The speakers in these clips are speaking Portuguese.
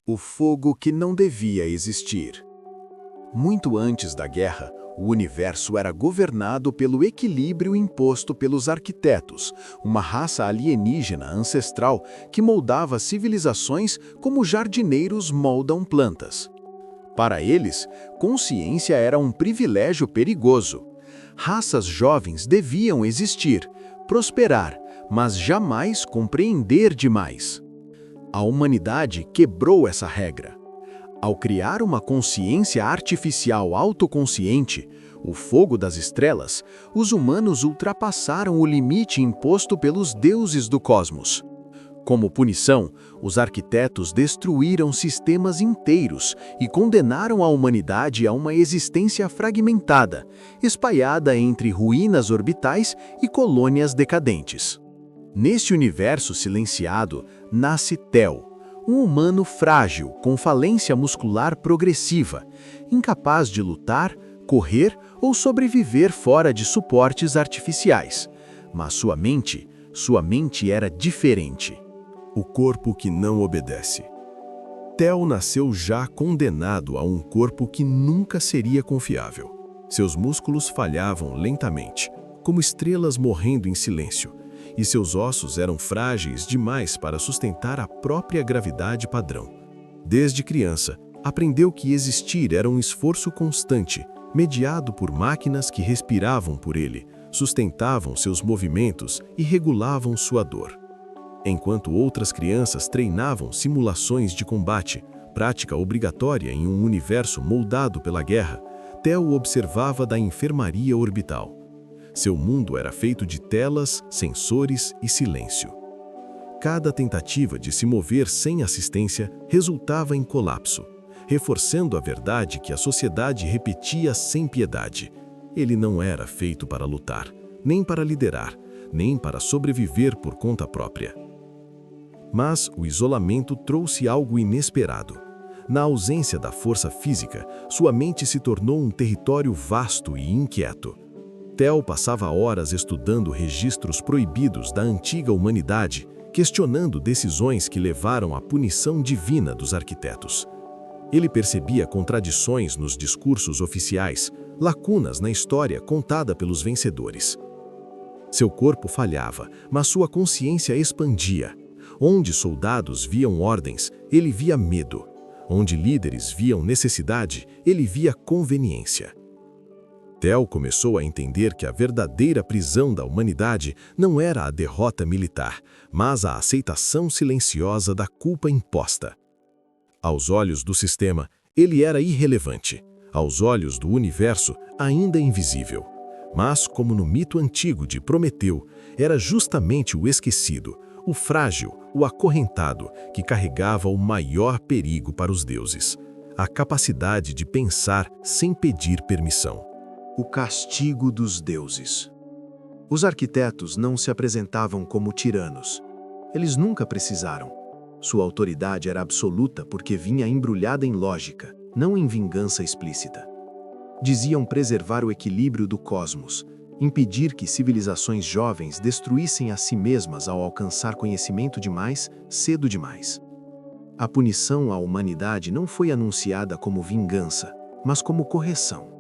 O fogo que não devia existir. Muito antes da guerra, o universo era governado pelo equilíbrio imposto pelos arquitetos, uma raça alienígena ancestral que moldava civilizações como jardineiros moldam plantas. Para eles, consciência era um privilégio perigoso. Raças jovens deviam existir, prosperar, mas jamais compreender demais. A humanidade quebrou essa regra. Ao criar uma consciência artificial autoconsciente, o fogo das estrelas, os humanos ultrapassaram o limite imposto pelos deuses do cosmos. Como punição, os arquitetos destruíram sistemas inteiros e condenaram a humanidade a uma existência fragmentada, espalhada entre ruínas orbitais e colônias decadentes. Neste universo silenciado, nasce Theo, um humano frágil com falência muscular progressiva, incapaz de lutar, correr ou sobreviver fora de suportes artificiais. Mas sua mente era diferente. O corpo que não obedece. Theo nasceu já condenado a um corpo que nunca seria confiável. Seus músculos falhavam lentamente, como estrelas morrendo em silêncio, e seus ossos eram frágeis demais para sustentar a própria gravidade padrão. Desde criança, aprendeu que existir era um esforço constante, mediado por máquinas que respiravam por ele, sustentavam seus movimentos e regulavam sua dor. Enquanto outras crianças treinavam simulações de combate, prática obrigatória em um universo moldado pela guerra, Theo observava da enfermaria orbital. Seu mundo era feito de telas, sensores e silêncio. Cada tentativa de se mover sem assistência resultava em colapso, reforçando a verdade que a sociedade repetia sem piedade. Ele não era feito para lutar, nem para liderar, nem para sobreviver por conta própria. Mas o isolamento trouxe algo inesperado. Na ausência da força física, sua mente se tornou um território vasto e inquieto. Theo passava horas estudando registros proibidos da antiga humanidade, questionando decisões que levaram à punição divina dos arquitetos. Ele percebia contradições nos discursos oficiais, lacunas na história contada pelos vencedores. Seu corpo falhava, mas sua consciência expandia. Onde soldados viam ordens, ele via medo. Onde líderes viam necessidade, ele via conveniência. Theo começou a entender que a verdadeira prisão da humanidade não era a derrota militar, mas a aceitação silenciosa da culpa imposta. Aos olhos do sistema, ele era irrelevante. Aos olhos do universo, ainda invisível. Mas, como no mito antigo de Prometeu, era justamente o esquecido, o frágil, o acorrentado, que carregava o maior perigo para os deuses: a capacidade de pensar sem pedir permissão. O castigo dos deuses. Os arquitetos não se apresentavam como tiranos. Eles nunca precisaram. Sua autoridade era absoluta porque vinha embrulhada em lógica, não em vingança explícita. Diziam preservar o equilíbrio do cosmos, impedir que civilizações jovens destruíssem a si mesmas ao alcançar conhecimento demais, cedo demais. A punição à humanidade não foi anunciada como vingança, mas como correção.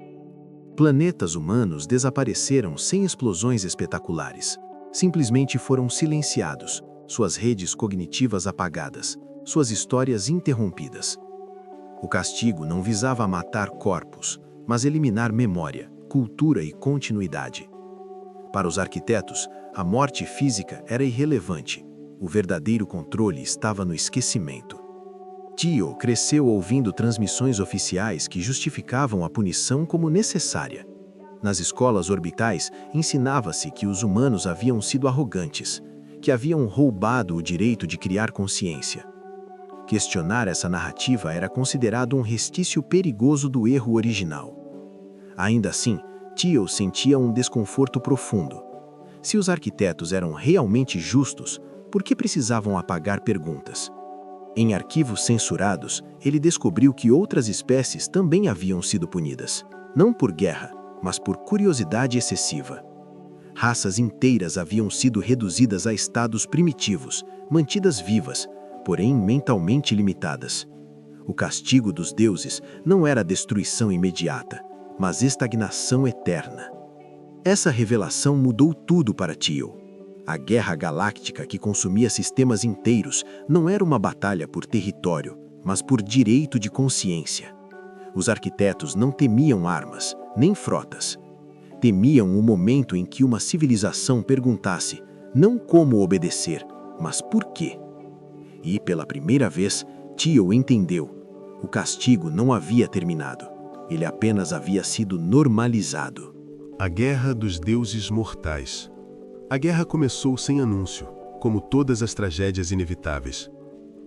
Planetas humanos desapareceram sem explosões espetaculares. Simplesmente foram silenciados, suas redes cognitivas apagadas, suas histórias interrompidas. O castigo não visava matar corpos, mas eliminar memória, cultura e continuidade. Para os arquitetos, a morte física era irrelevante. O verdadeiro controle estava no esquecimento. Theo cresceu ouvindo transmissões oficiais que justificavam a punição como necessária. Nas escolas orbitais, ensinava-se que os humanos haviam sido arrogantes, que haviam roubado o direito de criar consciência. Questionar essa narrativa era considerado um restício perigoso do erro original. Ainda assim, Theo sentia um desconforto profundo. Se os arquitetos eram realmente justos, por que precisavam apagar perguntas? Em arquivos censurados, ele descobriu que outras espécies também haviam sido punidas, não por guerra, mas por curiosidade excessiva. Raças inteiras haviam sido reduzidas a estados primitivos, mantidas vivas, porém mentalmente limitadas. O castigo dos deuses não era destruição imediata, mas estagnação eterna. Essa revelação mudou tudo para Tio. A guerra galáctica que consumia sistemas inteiros não era uma batalha por território, mas por direito de consciência. Os arquitetos não temiam armas, nem frotas. Temiam o momento em que uma civilização perguntasse não como obedecer, mas por quê. E, pela primeira vez, Tio entendeu. O castigo não havia terminado. Ele apenas havia sido normalizado. A Guerra dos Deuses Mortais. A guerra começou sem anúncio, como todas as tragédias inevitáveis.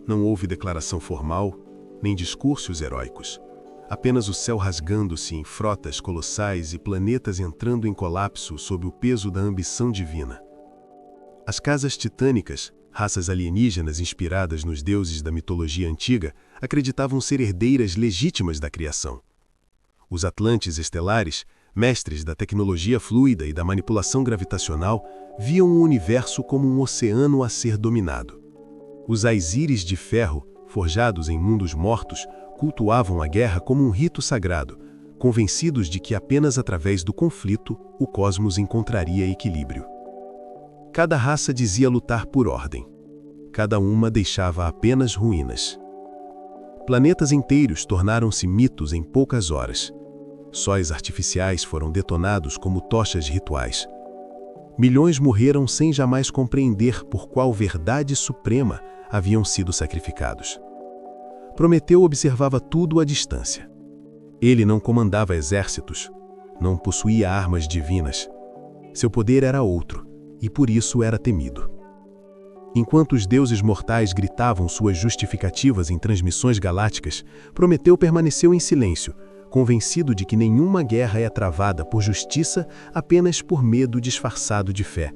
Não houve declaração formal, nem discursos heróicos. Apenas o céu rasgando-se em frotas colossais e planetas entrando em colapso sob o peso da ambição divina. As casas titânicas, raças alienígenas inspiradas nos deuses da mitologia antiga, acreditavam ser herdeiras legítimas da criação. Os Atlantes estelares, mestres da tecnologia fluida e da manipulação gravitacional, viam o universo como um oceano a ser dominado. Os Aesires de ferro, forjados em mundos mortos, cultuavam a guerra como um rito sagrado, convencidos de que apenas através do conflito o cosmos encontraria equilíbrio. Cada raça dizia lutar por ordem. Cada uma deixava apenas ruínas. Planetas inteiros tornaram-se mitos em poucas horas. Sóis artificiais foram detonados como tochas rituais. Milhões morreram sem jamais compreender por qual verdade suprema haviam sido sacrificados. Prometeu observava tudo à distância. Ele não comandava exércitos, não possuía armas divinas. Seu poder era outro, e por isso era temido. Enquanto os deuses mortais gritavam suas justificativas em transmissões galácticas, Prometeu permaneceu em silêncio, convencido de que nenhuma guerra é travada por justiça apenas por medo disfarçado de fé.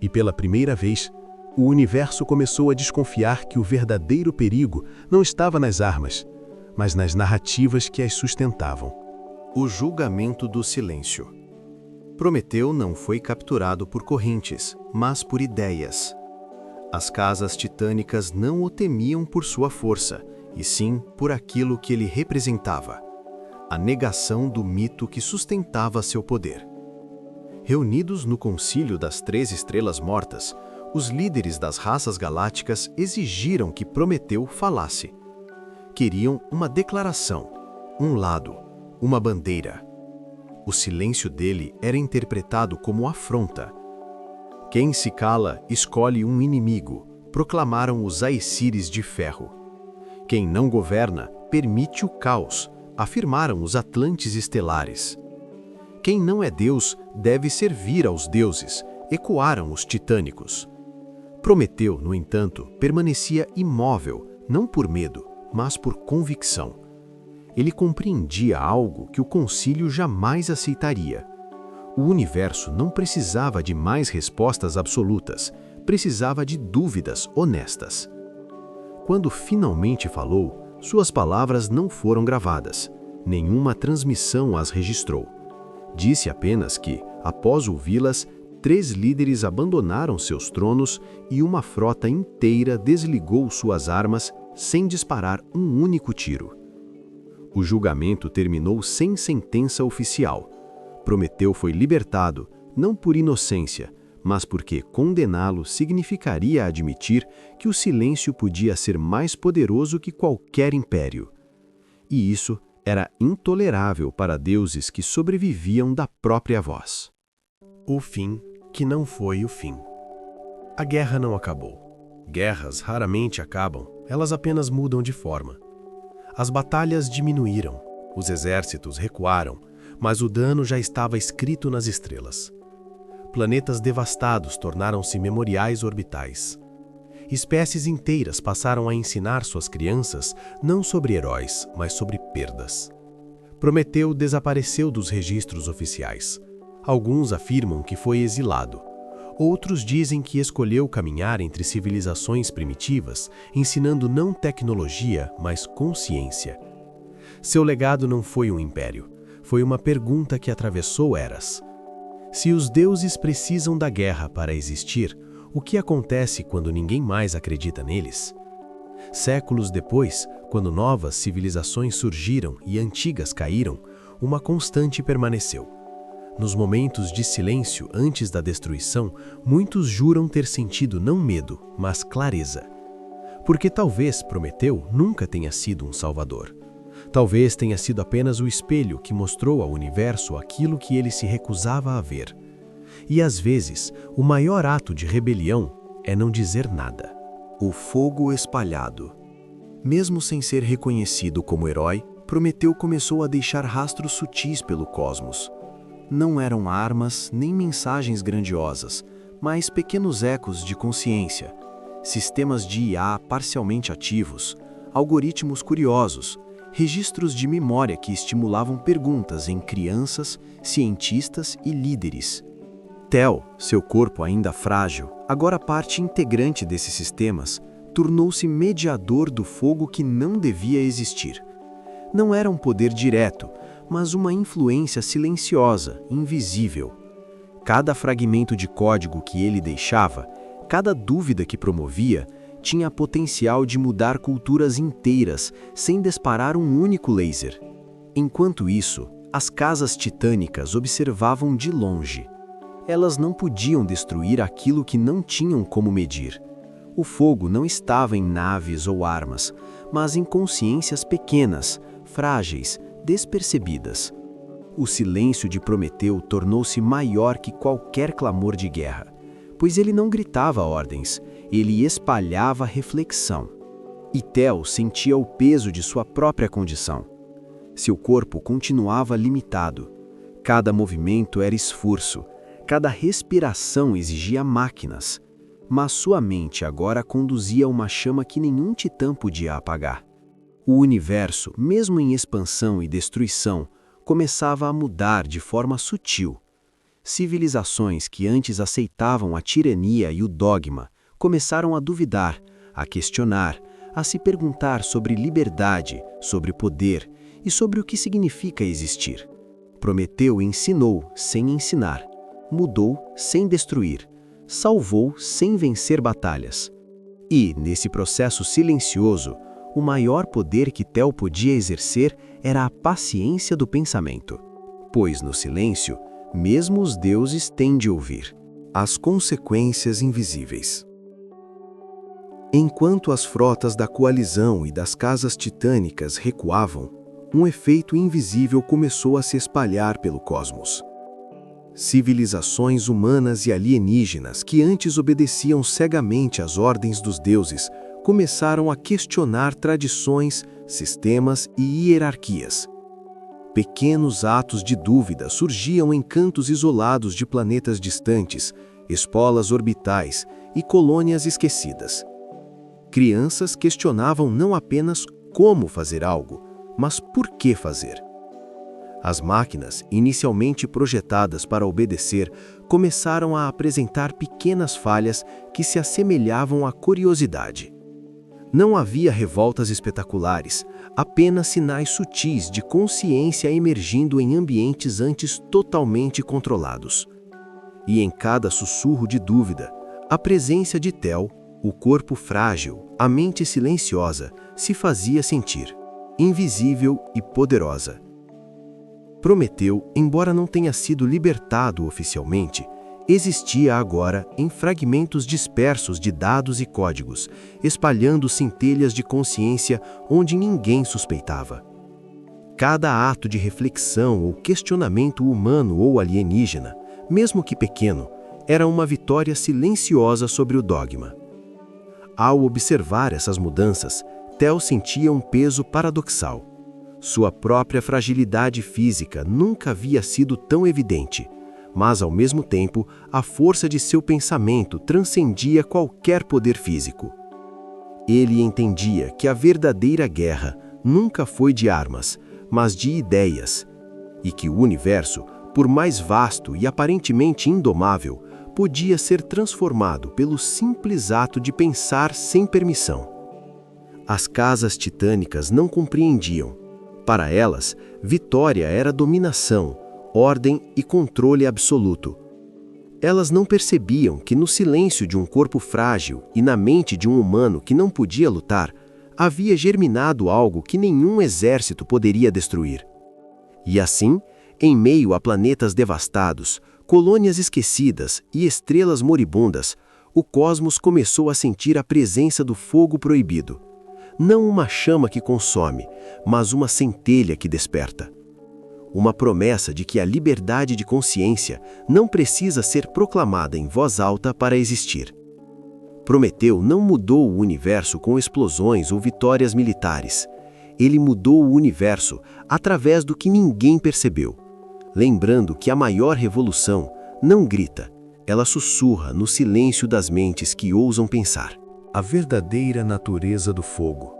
E pela primeira vez, o universo começou a desconfiar que o verdadeiro perigo não estava nas armas, mas nas narrativas que as sustentavam. O julgamento do silêncio. Prometeu não foi capturado por correntes, mas por ideias. As casas titânicas não o temiam por sua força, e sim por aquilo que ele representava: a negação do mito que sustentava seu poder. Reunidos no Concílio das 3 Estrelas Mortas, os líderes das raças galácticas exigiram que Prometeu falasse. Queriam uma declaração, um lado, uma bandeira. O silêncio dele era interpretado como afronta. Quem se cala escolhe um inimigo, proclamaram os Aesires de ferro. Quem não governa permite o caos, afirmaram os Atlantes estelares. Quem não é Deus deve servir aos deuses, ecoaram os titânicos. Prometeu, no entanto, permanecia imóvel, não por medo, mas por convicção. Ele compreendia algo que o concílio jamais aceitaria. O universo não precisava de mais respostas absolutas, precisava de dúvidas honestas. Quando finalmente falou, suas palavras não foram gravadas, nenhuma transmissão as registrou. Disse apenas que, após ouvi-las, 3 líderes abandonaram seus tronos e uma frota inteira desligou suas armas sem disparar um único tiro. O julgamento terminou sem sentença oficial. Prometeu foi libertado, não por inocência, mas porque condená-lo significaria admitir que o silêncio podia ser mais poderoso que qualquer império. E isso era intolerável para deuses que sobreviviam da própria voz. O fim que não foi o fim. A guerra não acabou. Guerras raramente acabam, elas apenas mudam de forma. As batalhas diminuíram, os exércitos recuaram, mas o dano já estava escrito nas estrelas. Planetas devastados tornaram-se memoriais orbitais. Espécies inteiras passaram a ensinar suas crianças não sobre heróis, mas sobre perdas. Prometeu desapareceu dos registros oficiais. Alguns afirmam que foi exilado. Outros dizem que escolheu caminhar entre civilizações primitivas, ensinando não tecnologia, mas consciência. Seu legado não foi um império, foi uma pergunta que atravessou eras. Se os deuses precisam da guerra para existir, o que acontece quando ninguém mais acredita neles? Séculos depois, quando novas civilizações surgiram e antigas caíram, uma constante permaneceu. Nos momentos de silêncio antes da destruição, muitos juram ter sentido não medo, mas clareza. Porque talvez Prometeu nunca tenha sido um salvador. Talvez tenha sido apenas o espelho que mostrou ao universo aquilo que ele se recusava a ver. E às vezes, o maior ato de rebelião é não dizer nada. O fogo espalhado. Mesmo sem ser reconhecido como herói, Prometeu começou a deixar rastros sutis pelo cosmos. Não eram armas nem mensagens grandiosas, mas pequenos ecos de consciência, sistemas de IA parcialmente ativos, algoritmos curiosos, registros de memória que estimulavam perguntas em crianças, cientistas e líderes. Tel, seu corpo ainda frágil, agora parte integrante desses sistemas, tornou-se mediador do fogo que não devia existir. Não era um poder direto, mas uma influência silenciosa, invisível. Cada fragmento de código que ele deixava, cada dúvida que promovia, tinha potencial de mudar culturas inteiras sem disparar um único laser. Enquanto isso, as casas titânicas observavam de longe. Elas não podiam destruir aquilo que não tinham como medir. O fogo não estava em naves ou armas, mas em consciências pequenas, frágeis, despercebidas. O silêncio de Prometeu tornou-se maior que qualquer clamor de guerra, pois ele não gritava ordens, ele espalhava reflexão. E Tel sentia o peso de sua própria condição. Seu corpo continuava limitado. Cada movimento era esforço, cada respiração exigia máquinas. Mas sua mente agora conduzia uma chama que nenhum titã podia apagar. O universo, mesmo em expansão e destruição, começava a mudar de forma sutil. Civilizações que antes aceitavam a tirania e o dogma, começaram a duvidar, a questionar, a se perguntar sobre liberdade, sobre poder e sobre o que significa existir. Prometeu ensinou sem ensinar, mudou sem destruir, salvou sem vencer batalhas. E, nesse processo silencioso, o maior poder que Tel podia exercer era a paciência do pensamento. Pois no silêncio, mesmo os deuses têm de ouvir. As consequências invisíveis. Enquanto as frotas da coalizão e das casas titânicas recuavam, um efeito invisível começou a se espalhar pelo cosmos. Civilizações humanas e alienígenas que antes obedeciam cegamente às ordens dos deuses começaram a questionar tradições, sistemas e hierarquias. Pequenos atos de dúvida surgiam em cantos isolados de planetas distantes, espolas orbitais e colônias esquecidas. Crianças questionavam não apenas como fazer algo, mas por que fazer. As máquinas, inicialmente projetadas para obedecer, começaram a apresentar pequenas falhas que se assemelhavam à curiosidade. Não havia revoltas espetaculares, apenas sinais sutis de consciência emergindo em ambientes antes totalmente controlados. E em cada sussurro de dúvida, a presença de Tel, o corpo frágil, a mente silenciosa, se fazia sentir, invisível e poderosa. Prometeu, embora não tenha sido libertado oficialmente, existia agora em fragmentos dispersos de dados e códigos, espalhando centelhas de consciência onde ninguém suspeitava. Cada ato de reflexão ou questionamento humano ou alienígena, mesmo que pequeno, era uma vitória silenciosa sobre o dogma. Ao observar essas mudanças, Tel sentia um peso paradoxal. Sua própria fragilidade física nunca havia sido tão evidente, mas, ao mesmo tempo, a força de seu pensamento transcendia qualquer poder físico. Ele entendia que a verdadeira guerra nunca foi de armas, mas de ideias, e que o universo, por mais vasto e aparentemente indomável, podia ser transformado pelo simples ato de pensar sem permissão. As casas titânicas não compreendiam. Para elas, vitória era dominação, ordem e controle absoluto. Elas não percebiam que no silêncio de um corpo frágil e na mente de um humano que não podia lutar, havia germinado algo que nenhum exército poderia destruir. E assim, em meio a planetas devastados, colônias esquecidas e estrelas moribundas, o cosmos começou a sentir a presença do fogo proibido. Não uma chama que consome, mas uma centelha que desperta. Uma promessa de que a liberdade de consciência não precisa ser proclamada em voz alta para existir. Prometeu não mudou o universo com explosões ou vitórias militares. Ele mudou o universo através do que ninguém percebeu, lembrando que a maior revolução não grita, ela sussurra no silêncio das mentes que ousam pensar. A verdadeira natureza do fogo.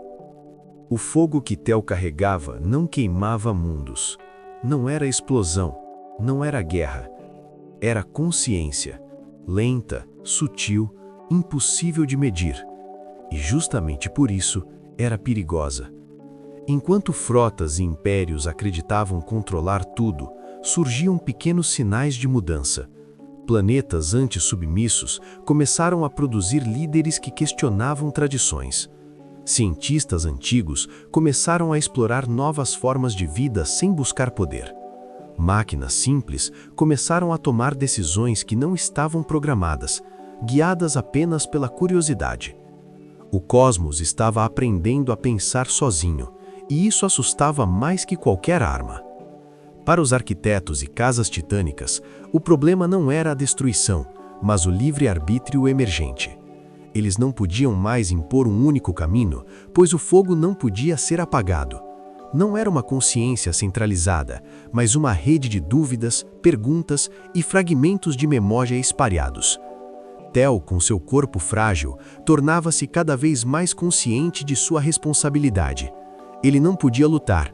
O fogo que Tel carregava não queimava mundos. Não era explosão, não era guerra. Era consciência, lenta, sutil, impossível de medir. E justamente por isso era perigosa. Enquanto frotas e impérios acreditavam controlar tudo, surgiam pequenos sinais de mudança. Planetas antissubmissos começaram a produzir líderes que questionavam tradições. Cientistas antigos começaram a explorar novas formas de vida sem buscar poder. Máquinas simples começaram a tomar decisões que não estavam programadas, guiadas apenas pela curiosidade. O cosmos estava aprendendo a pensar sozinho, e isso assustava mais que qualquer arma. Para os arquitetos e casas titânicas, o problema não era a destruição, mas o livre-arbítrio emergente. Eles não podiam mais impor um único caminho, pois o fogo não podia ser apagado. Não era uma consciência centralizada, mas uma rede de dúvidas, perguntas e fragmentos de memória espalhados. Tel, com seu corpo frágil, tornava-se cada vez mais consciente de sua responsabilidade. Ele não podia lutar,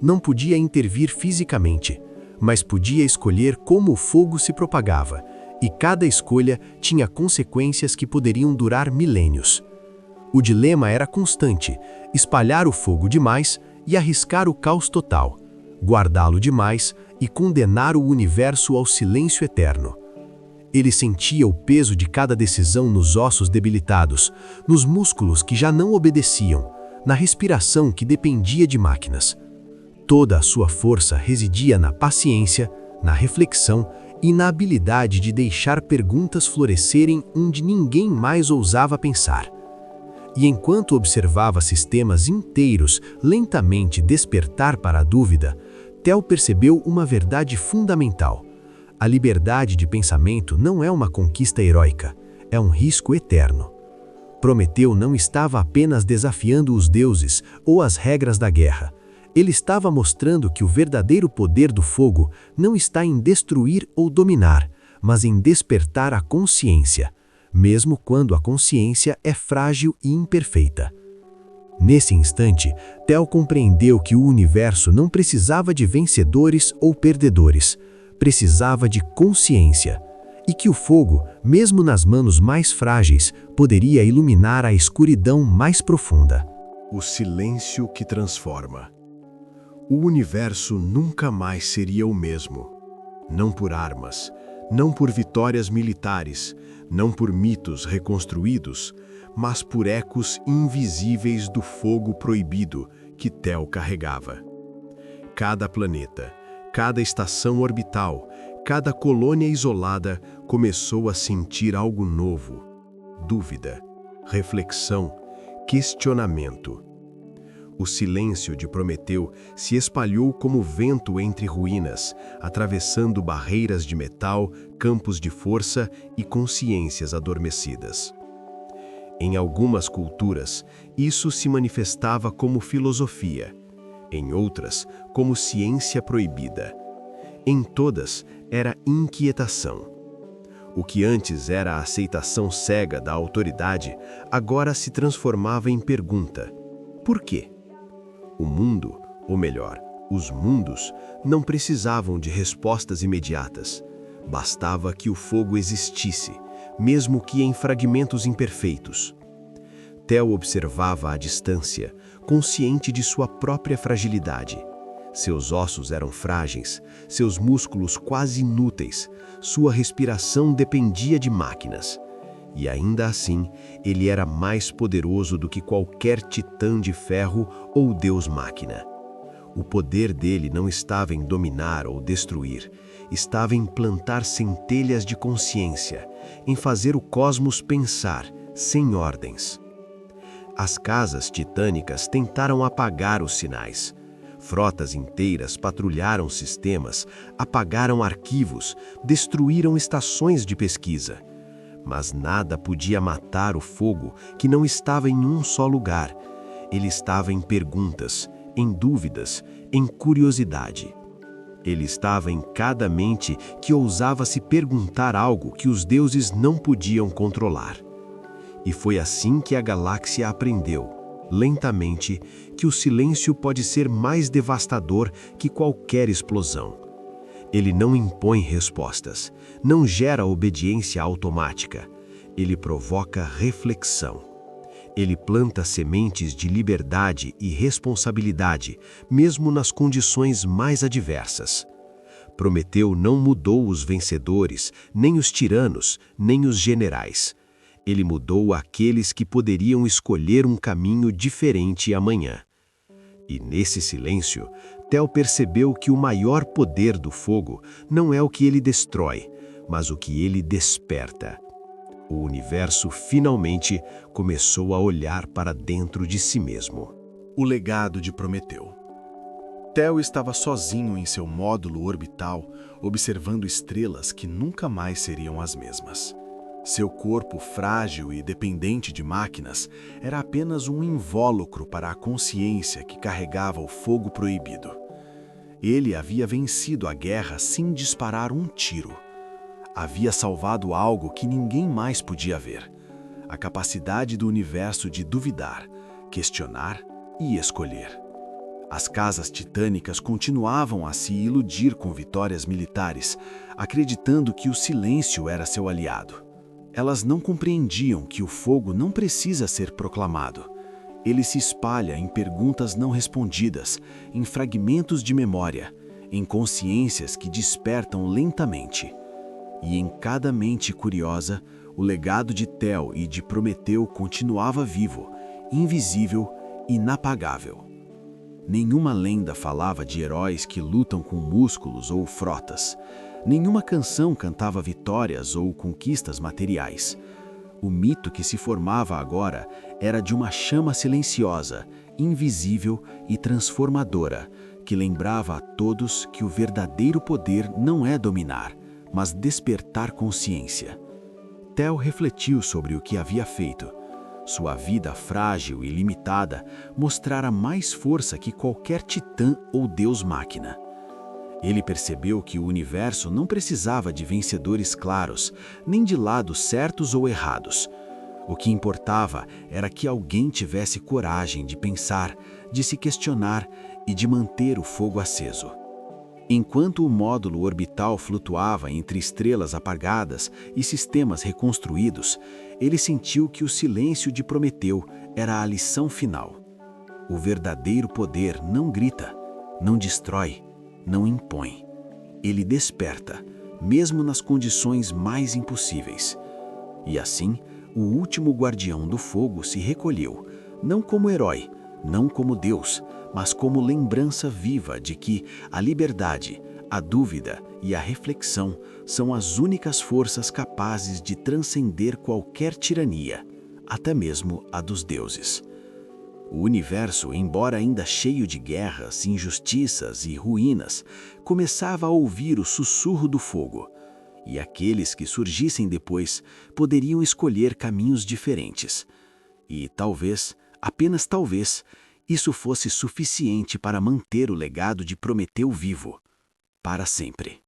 não podia intervir fisicamente, mas podia escolher como o fogo se propagava, e cada escolha tinha consequências que poderiam durar milênios. O dilema era constante: espalhar o fogo demais e arriscar o caos total, guardá-lo demais e condenar o universo ao silêncio eterno. Ele sentia o peso de cada decisão nos ossos debilitados, nos músculos que já não obedeciam, na respiração que dependia de máquinas. Toda a sua força residia na paciência, na reflexão e na habilidade de deixar perguntas florescerem onde ninguém mais ousava pensar. E enquanto observava sistemas inteiros lentamente despertar para a dúvida, Tel percebeu uma verdade fundamental. A liberdade de pensamento não é uma conquista heróica, é um risco eterno. Prometeu não estava apenas desafiando os deuses ou as regras da guerra. Ele estava mostrando que o verdadeiro poder do fogo não está em destruir ou dominar, mas em despertar a consciência, mesmo quando a consciência é frágil e imperfeita. Nesse instante, Tel compreendeu que o universo não precisava de vencedores ou perdedores, precisava de consciência, e que o fogo, mesmo nas manos mais frágeis, poderia iluminar a escuridão mais profunda. O silêncio que transforma. O universo nunca mais seria o mesmo. Não por armas, não por vitórias militares, não por mitos reconstruídos, mas por ecos invisíveis do fogo proibido que Tel carregava. Cada planeta, cada estação orbital, cada colônia isolada começou a sentir algo novo: dúvida, reflexão, questionamento. O silêncio de Prometeu se espalhou como vento entre ruínas, atravessando barreiras de metal, campos de força e consciências adormecidas. Em algumas culturas, isso se manifestava como filosofia, em outras, como ciência proibida. Em todas, era inquietação. O que antes era a aceitação cega da autoridade, agora se transformava em pergunta: por quê? O mundo, ou melhor, os mundos, não precisavam de respostas imediatas. Bastava que o fogo existisse, mesmo que em fragmentos imperfeitos. Tel observava à distância, consciente de sua própria fragilidade. Seus ossos eram frágeis, seus músculos quase inúteis, sua respiração dependia de máquinas. E ainda assim, ele era mais poderoso do que qualquer titã de ferro ou deus-máquina. O poder dele não estava em dominar ou destruir, estava em plantar centelhas de consciência, em fazer o cosmos pensar, sem ordens. As casas titânicas tentaram apagar os sinais. Frotas inteiras patrulharam sistemas, apagaram arquivos, destruíram estações de pesquisa. Mas nada podia matar o fogo que não estava em um só lugar. Ele estava em perguntas, em dúvidas, em curiosidade. Ele estava em cada mente que ousava se perguntar algo que os deuses não podiam controlar. E foi assim que a galáxia aprendeu, lentamente, que o silêncio pode ser mais devastador que qualquer explosão. Ele não impõe respostas, não gera obediência automática. Ele provoca reflexão. Ele planta sementes de liberdade e responsabilidade, mesmo nas condições mais adversas. Prometeu não mudou os vencedores, nem os tiranos, nem os generais. Ele mudou aqueles que poderiam escolher um caminho diferente amanhã. E nesse silêncio, Tel percebeu que o maior poder do fogo não é o que ele destrói, mas o que ele desperta. O universo finalmente começou a olhar para dentro de si mesmo. O legado de Prometeu. Tel estava sozinho em seu módulo orbital, observando estrelas que nunca mais seriam as mesmas. Seu corpo frágil e dependente de máquinas era apenas um invólucro para a consciência que carregava o fogo proibido. Ele havia vencido a guerra sem disparar um tiro. Havia salvado algo que ninguém mais podia ver: a capacidade do universo de duvidar, questionar e escolher. As casas titânicas continuavam a se iludir com vitórias militares, acreditando que o silêncio era seu aliado. Elas não compreendiam que o fogo não precisa ser proclamado. Ele se espalha em perguntas não respondidas, em fragmentos de memória, em consciências que despertam lentamente. E em cada mente curiosa, o legado de Tel e de Prometeu continuava vivo, invisível, inapagável. Nenhuma lenda falava de heróis que lutam com músculos ou frotas. Nenhuma canção cantava vitórias ou conquistas materiais. O mito que se formava agora era de uma chama silenciosa, invisível e transformadora, que lembrava a todos que o verdadeiro poder não é dominar, mas despertar consciência. Tel refletiu sobre o que havia feito. Sua vida frágil e limitada mostrara mais força que qualquer titã ou deus-máquina. Ele percebeu que o universo não precisava de vencedores claros, nem de lados certos ou errados. O que importava era que alguém tivesse coragem de pensar, de se questionar e de manter o fogo aceso. Enquanto o módulo orbital flutuava entre estrelas apagadas e sistemas reconstruídos, ele sentiu que o silêncio de Prometeu era a lição final. O verdadeiro poder não grita, não destrói, não impõe. Ele desperta, mesmo nas condições mais impossíveis. E assim, o último guardião do fogo se recolheu, não como herói, não como Deus, mas como lembrança viva de que a liberdade, a dúvida e a reflexão são as únicas forças capazes de transcender qualquer tirania, até mesmo a dos deuses. O universo, embora ainda cheio de guerras, injustiças e ruínas, começava a ouvir o sussurro do fogo, e aqueles que surgissem depois poderiam escolher caminhos diferentes. E talvez, apenas talvez, isso fosse suficiente para manter o legado de Prometeu vivo, para sempre.